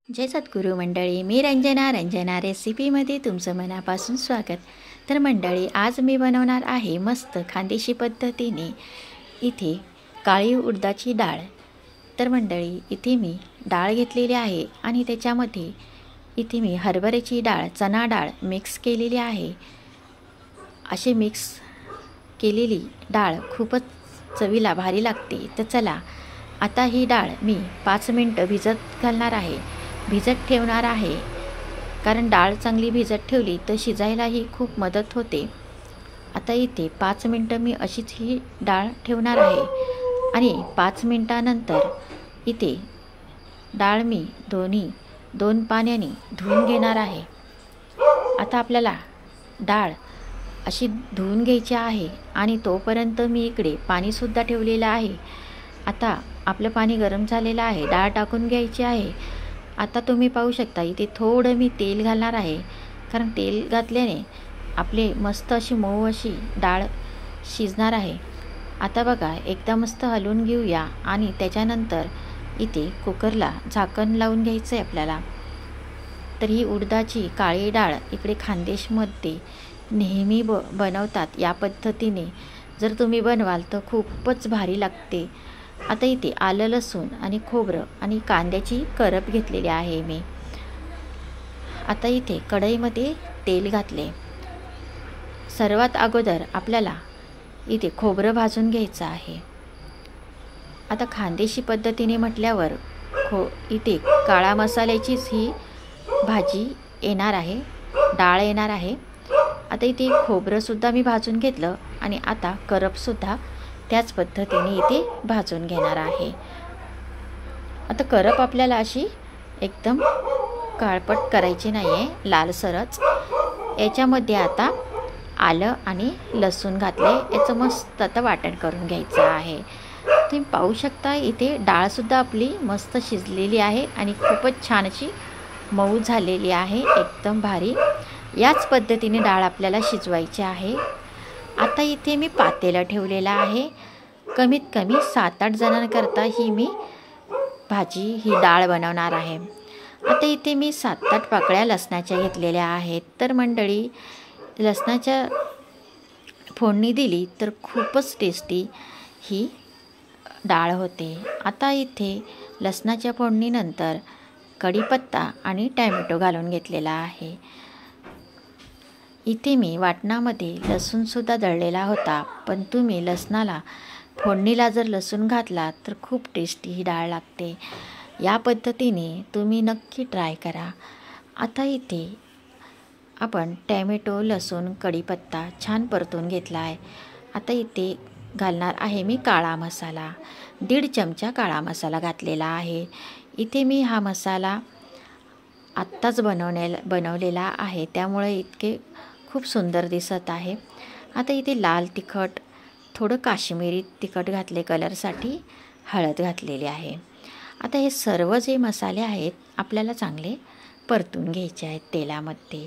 जय सद्गुरू मंडळी, मी रंजना रेसिपीमध्ये तुमचं मनापासून स्वागत. तर मंडळी, आज मी बनवणार आहे मस्त खानदेशी पद्धतीने इथे काळी उडदाची डाळ. तर मंडळी, इथे मी डाळ घेतलेली आहे आणि त्याच्यामध्ये इथे मी हरभऱ्याची डाळ, चणा डाळ मिक्स केलेली आहे. असे मिक्स केलेली डाळ खूपच चवीला भारी लागते. तर चला, आता ही डाळ मी 5 मिनटं भिजत घालणार आहे, भिजत ठेवणार आहे. कारण डाळ चांगली भिजत ठेवली तर शिजायलाही खूप मदत होते. आता इथे 5 मिनटं मी अशीच ही डाळ ठेवणार आहे आणि 5 मिनटानंतर इथे डाळ मी दोन पाण्याने धुवून घेणार आहे. आता आपल्याला डाळ अशी धुवून घ्यायची आहे आणि तोपर्यंत मी इकडे पाणीसुद्धा ठेवलेलं आहे. आता आपलं पाणी गरम झालेलं आहे, डाळ टाकून घ्यायची आहे. आता तुम्ही पाहू शकता इथे थोडं मी तेल घालणार आहे, कारण तेल घातल्याने आपले मस्त अशी मऊ अशी डाळ शिजणार आहे. आता बघा, एकदा मस्त हलवून घेऊया आणि त्याच्यानंतर इथे कुकरला झाकण लावून घ्यायचं आहे आपल्याला. तर ही उडदाची काळी डाळ इकडे खानदेशमध्ये नेहमी बनवतात या पद्धतीने. जर तुम्ही बनवाल तर खूपच भारी लागते. आता इथे आलं, लसूण आणि खोबरं आणि कांद्याची करप घेतलेली आहे मी. आता इथे कढईमध्ये तेल घातले. सर्वात अगोदर आपल्याला इथे खोबरं भाजून घ्यायचं आहे. आता खानदेशी पद्धतीने म्हटल्यावर इथे काळा मसाल्याचीच ही भाजी येणार आहे, डाळ येणार आहे. आता इथे खोबरंसुद्धा मी भाजून घेतलं आणि आता करपसुद्धा त्याच पद्धतीने इथे भाजून घेणार आहे. आता करप आपल्याला अशी एकदम काळपट करायची नाही आहे, लालसरच. याच्यामध्ये आता आलं आणि लसूण घातले, याचं मस्त आता वाटण करून घ्यायचं आहे. तुम्ही पाहू शकता इथे डाळसुद्धा आपली मस्त शिजलेली आहे आणि खूपच छान अशी मऊ झालेली आहे, एकदम भारी. याच पद्धतीने डाळ आपल्याला शिजवायची आहे. आता इथे मी पातेलं ठेवलेलं आहे. कमीत कमी 7-8 जणांकरता ही ही डाळ बनवणार आहे. आता इथे मी 7-8 पाकळ्या लसणाच्या घेतलेल्या आहेत. तर मंडळी, लसणाच्या फोडणी दिली तर खूपच टेस्टी ही डाळ होते. आता इथे लसणाच्या फोडणीनंतर कढीपत्ता आणि टॅमॅटो घालून घेतलेला आहे. इथे मी वाटणामध्ये लसूणसुद्धा दळलेला होता, पण तुम्ही लसणाला फोडणीला जर लसूण घातला तर खूप टेस्टी ही डाळ लागते. या पद्धतीने तुम्ही नक्की ट्राय करा. आता इथे आपण टॅमॅटो, लसूण, कढीपत्ता छान परतून घेतला आहे. आता इथे घालणार आहे मी काळा मसाला. 1.5 चमचा काळा मसाला घातलेला आहे. इथे मी हा मसाला आत्ताच बनवलेला आहे, त्यामुळे इतके खूप सुंदर दिसत आहे. आता इथे लाल तिखट, थोडं काश्मीरी तिखट घातले कलरसाठी, हळद घातलेली आहे. आता हे सर्व जे मसाले आहेत आपल्याला चांगले परतून घ्यायचे आहेत तेलामध्ये.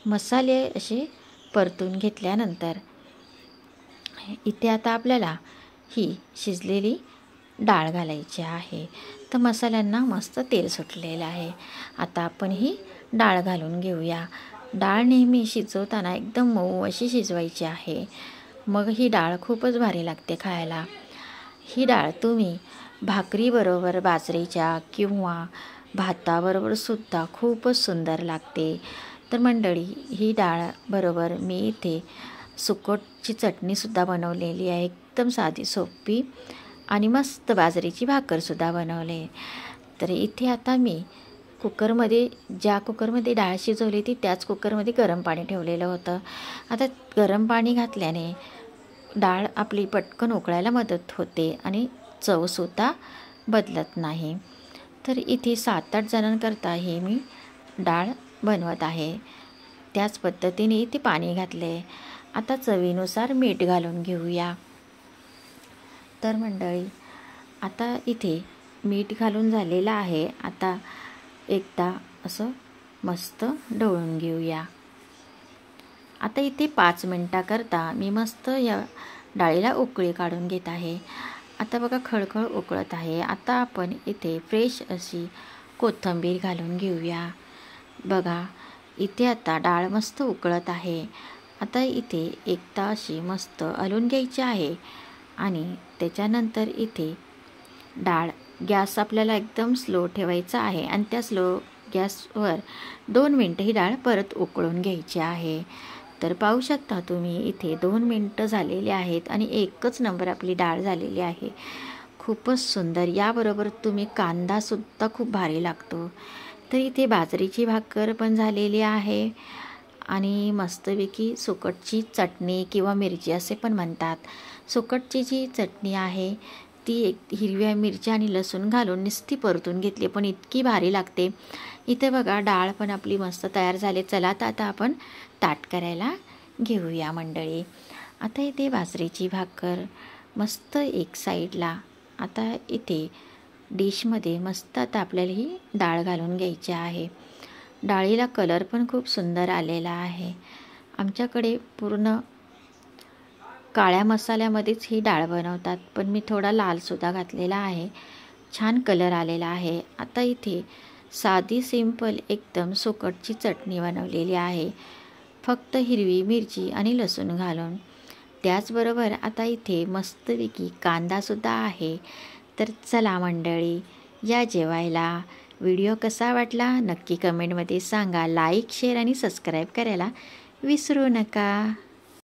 मसाले असे परतून घेतल्यानंतर इथे आता आपल्याला ही शिजलेली डाळ घालायची आहे. तर मसाल्यांना मस्त तेल सुटलेलं आहे. आता आपण ही डाळ घालून घेऊया. डाळ नेहमी शिजवताना एकदम मऊ अशी शिजवायची आहे, मग ही डाळ खूपच भारी लागते खायला. ही डाळ तुम्ही भाकरीबरोबर, बाजरीच्या किंवा भाताबरोबर सुद्धा खूपच सुंदर लागते. तर मंडळी, ही डाळ बरोबर मी इथे सुकटची चटणीसुद्धा बनवलेली आहे, एकदम साधी सोपी, आणि मस्त बाजरीची भाकरसुद्धा बनवले. तर इथे आता मी ज्या कुकरमध्ये डाळ शिजवली ती त्याच कुकरमध्ये गरम पाणी ठेवलेलं होतं. आता गरम पाणी घातल्याने डाळ आपली पटकन उकळायला मदत होते आणि चवसुद्धा बदलत नाही. तर इथे 7-8 जणांकरता हे मी डाळ बनवत आहे. त्याच पद्धतीने इथे पाणी घातले. आता चवीनुसार मीठ घालून घेऊया. तर मंडळी, आता इथे मीठ घालून झालेलं आहे. आता एकदा असं मस्त ढवळून घेऊया. आता इथे 5 मिनटाकरता मी मस्त या डाळीला उकळी काढून घेत आहे. आता बघा, खळखळ उकळत आहे. आता आपण इथे फ्रेश अशी कोथिंबीर घालून घेऊया. बघा इथे आता डाळ मस्त उकळत आहे. आता इथे एकदा अशी मस्त हलवून घ्यायची आहे आणि त्याच्यानंतर इथे डाळ गॅस आपल्याला एकदम स्लो ठेवायचा आहे आणि त्या स्लो गॅसवर 2 मिनटं ही डाळ परत उकळून घ्यायची आहे. तर पाहू शकता तुम्ही इथे 2 मिनटं झालेली आहेत आणि एकच नंबर आपली डाळ झालेली आहे. खूपच सुंदर. याबरोबर तुम्ही कांदासुद्धा खूप भारी लागतो. तर इथे बाजरीची भाकर पण झालेली आहे आणि मस्तपैकी सुकटची चटणी किंवा मिरची असे पण म्हणतात. सुकटची जी चटणी आहे ती एक हिरव्या मिरच्या आणि लसूण घालून नुसती परतून घेतली पण इतकी भारी लागते. इथे बघा डाळ पण आपली मस्त तयार झाली. चला तर आता आपण ताट करायला घेऊया मंडळी. आता इथे बाजरीची भाकर मस्त एक साईडला. आता इथे डिशमध्ये मस्त आता आपल्याला ही डाळ घालून घ्यायची आहे. डाळीला कलर पण खूप सुंदर आलेला आहे. आमच्याकडे पूर्ण काळ्या मसाल्यामध्येच ही डाळ बनवतात पण मी थोडा लालसुद्धा घातलेला आहे. छान कलर आलेला आहे. आता इथे साधी सिंपल एकदम सुकटची चटणी बनवलेली आहे फक्त हिरवी मिरची आणि लसूण घालून. त्याचबरोबर आता इथे मस्तपैकी कांदासुद्धा आहे. तर चला मंडळी या जेवायला. व्हिडिओ कसा वाटला नक्की कमेंटमध्ये सांगा. लाईक शेअर आणि सबस्क्राईब करायला विसरू नका.